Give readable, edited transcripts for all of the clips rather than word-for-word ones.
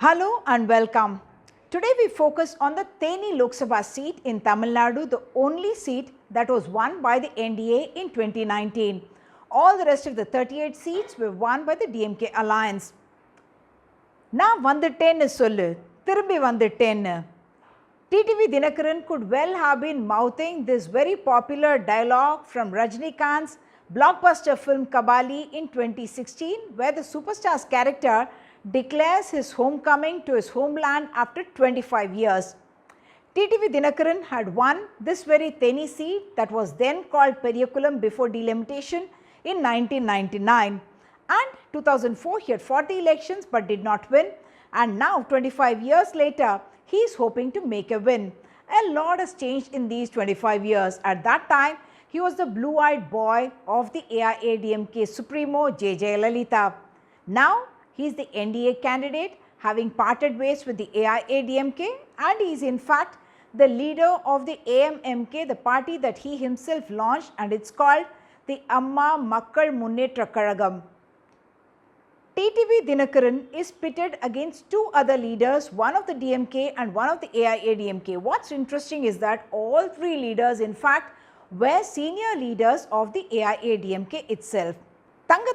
Hello and welcome. Today we focus on the Theni Lok Sabha seat in Tamil Nadu, the only seat that was won by the NDA in 2019. All the rest of the 38 seats were won by the DMK alliance. நான் வந்துட்டேன்னு சொல்லு திரும்பி வந்துட்டேன்னு. T.T.V. Dhinakaran could well have been mouthing this very popular dialogue from Rajinikanth's blockbuster film Kabali in 2016, where the superstar's character declares his homecoming to his homeland after 25 years. T.T.V. Dhinakaran had won this very Theni seat that was then called Periyakulam before delimitation in 1999. And 2004 he had fought the elections but did not win, and now 25 years later he is hoping to make a win. A lot has changed in these 25 years. At that time he was the blue-eyed boy of the AIADMK Supremo Jayalalithaa. Now he is the NDA candidate, having parted ways with the AIADMK, and he is in fact the leader of the AMMK, the party that he himself launched, and it's called the Amma Makkal Munnetra Kazhagam. T.T.V. Dhinakaran is pitted against two other leaders, one of the DMK and one of the AIADMK. What's interesting is that all three leaders in fact were senior leaders of the AIADMK itself.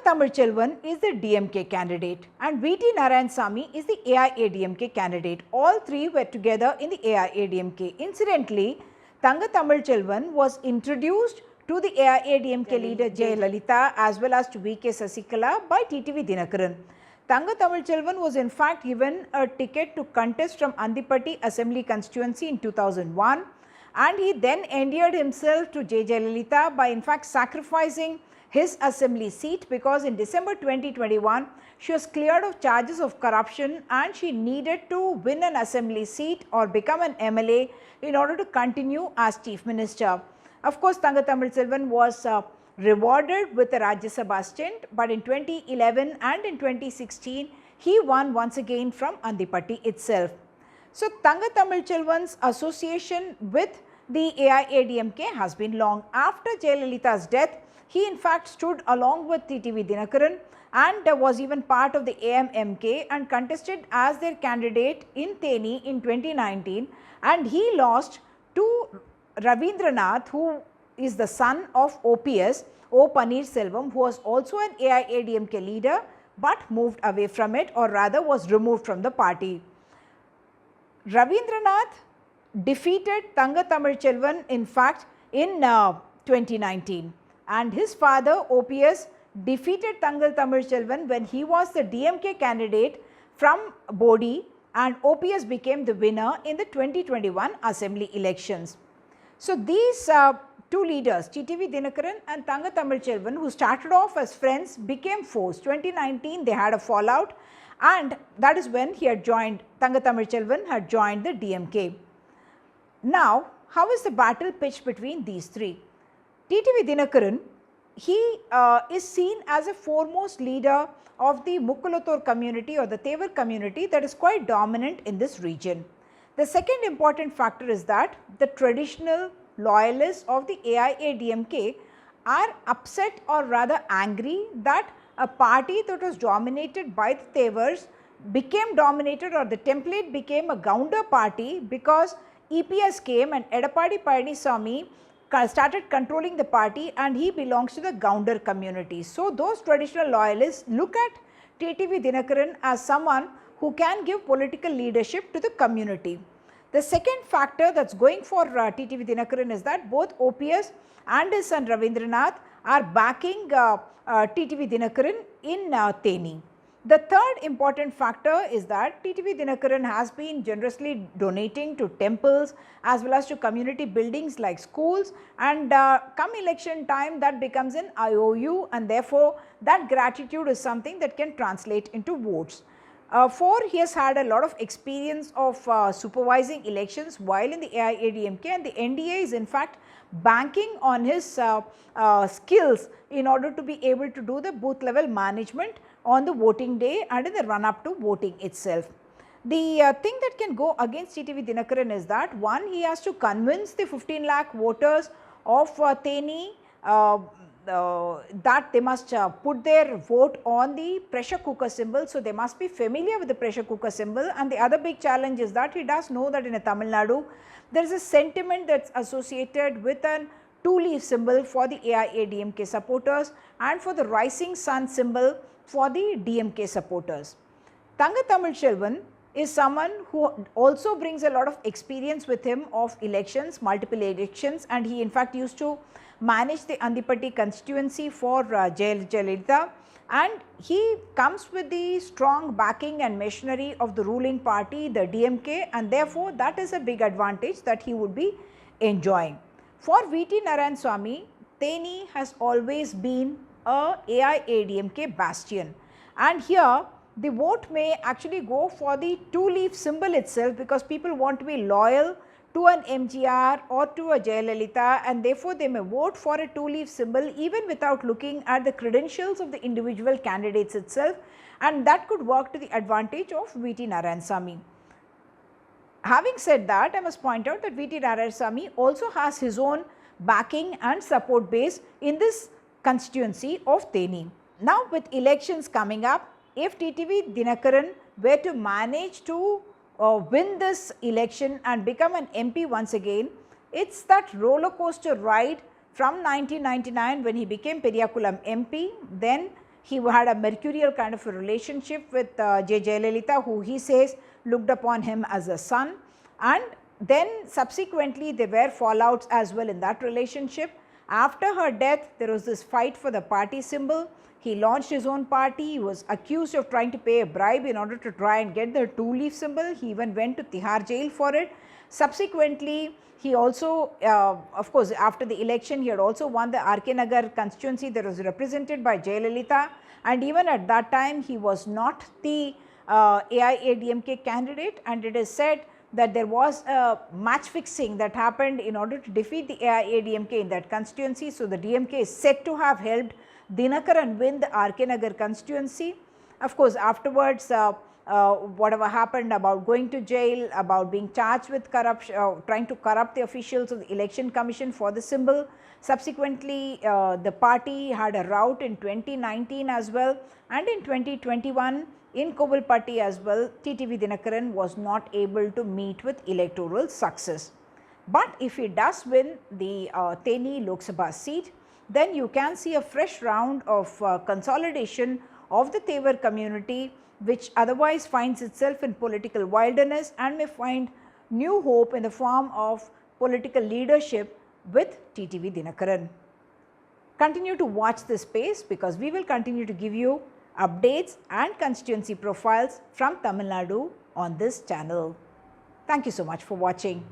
Tamilselvan is the DMK candidate and V.T. Narayanasamy is the AIADMK candidate. All three were together in the AIADMK. Incidentally, Tamilselvan was introduced to the AIADMK leader Jayalalithaa as well as to V.K. Sasikala by T.T.V. Dhinakaran. Tamilselvan was in fact given a ticket to contest from Andipatti Assembly constituency in 2001, and he then endeared himself to Jayalalithaa by in fact sacrificing his assembly seat, because in December 2021 she was cleared of charges of corruption and she needed to win an assembly seat or become an MLA in order to continue as chief minister. Of course, Tamilselvan was rewarded with a Rajya Sabha stint, but in 2011 and in 2016 he won once again from Andipatti itself. So, Tamilselvan's association with the AIADMK has been long. After Jayalalitha's death, he in fact stood along with T.T.V. Dhinakaran and was even part of the AMMK and contested as their candidate in Theni in 2019, and he lost to Ravindranath, who is the son of OPS, O. Panneerselvam, who was also an AIADMK leader but moved away from it, or rather was removed from the party. Ravindranath defeated Tamilselvan in fact in 2019, and his father OPS defeated Tamilselvan when he was the DMK candidate from Bodhi, and OPS became the winner in the 2021 assembly elections. So, these two leaders, T.T.V. Dhinakaran and Tamilselvan, who started off as friends, became foes. 2019 they had a fallout, and that is when he had joined, Tamilselvan had joined the DMK. Now, how is the battle pitched between these three? T.T.V. Dhinakaran, he is seen as a foremost leader of the Mukkulathur community or the Thevar community that is quite dominant in this region. The second important factor is that the traditional loyalists of the AIADMK are upset or rather angry that a party that was dominated by the Thevars became dominated, or the template became a Gounder party, because EPS came and Edappadi Palaniswamy started controlling the party and he belongs to the Gounder community. So, those traditional loyalists look at T.T.V. Dhinakaran as someone who can give political leadership to the community. The second factor that is going for T.T.V. Dhinakaran is that both OPS and his son Ravindranath are backing T.T.V. Dhinakaran in Theni. The third important factor is that T.T.V. Dhinakaran has been generously donating to temples as well as to community buildings like schools, and come election time that becomes an IOU, and therefore that gratitude is something that can translate into votes. He has had a lot of experience of supervising elections while in the AIADMK, and the NDA is in fact banking on his skills in order to be able to do the booth level management on the voting day and in the run up to voting itself. The thing that can go against T.T.V. Dhinakaran is that, one, he has to convince the 15 lakh voters of Theni that they must put their vote on the pressure cooker symbol. So, they must be familiar with the pressure cooker symbol, and the other big challenge is that he does know that in a Tamil Nadu there is a sentiment that is associated with a two-leaf symbol for the AIADMK supporters and for the rising sun symbol for the DMK supporters. Thanga Tamilselvan is someone who also brings a lot of experience with him of elections, multiple elections, and he in fact used to manage the Andipatti constituency for Jayalalithaa, and he comes with the strong backing and machinery of the ruling party, the DMK, and therefore that is a big advantage that he would be enjoying. For V.T. Narayanaswamy, Theni has always been a AIADMK bastion, and here the vote may actually go for the two-leaf symbol itself, because people want to be loyal to an MGR or to a Jayalalithaa, and therefore they may vote for a two-leaf symbol even without looking at the credentials of the individual candidates itself, and that could work to the advantage of V.T. Narayanaswamy. Having said that, I must point out that V.T. Narayanaswamy also has his own backing and support base in this constituency of Theni. Now, with elections coming up, if T.T.V. Dhinakaran were to manage to win this election and become an MP once again, it is that roller coaster ride from 1999 when he became Periyakulam MP. Then he had a mercurial kind of a relationship with Jayalalithaa, who he says looked upon him as a son, and then subsequently there were fallouts as well in that relationship. After her death, there was this fight for the party symbol. He launched his own party. He was accused of trying to pay a bribe in order to try and get the two-leaf symbol. He even went to Tihar jail for it. Subsequently, he also, of course, after the election, he had also won the RK Nagar constituency that was represented by Jayalalithaa, and even at that time, he was not the AIADMK candidate, and it is said that there was a match fixing that happened in order to defeat the AIADMK in that constituency. So, the DMK is said to have helped Dhinakaran win the RK Nagar constituency. Of course, afterwards whatever happened about going to jail, about being charged with corruption, trying to corrupt the officials of the election commission for the symbol. Subsequently, the party had a rout in 2019 as well, and in 2021 in Kovilpatti as well, T.T.V. Dhinakaran was not able to meet with electoral success. But if he does win the Theni Lok Sabha seat, then you can see a fresh round of consolidation of the Thevar community, which otherwise finds itself in political wilderness and may find new hope in the form of political leadership with T.T.V. Dhinakaran. Continue to watch this space, because we will continue to give you updates and constituency profiles from Tamil Nadu on this channel. Thank you so much for watching.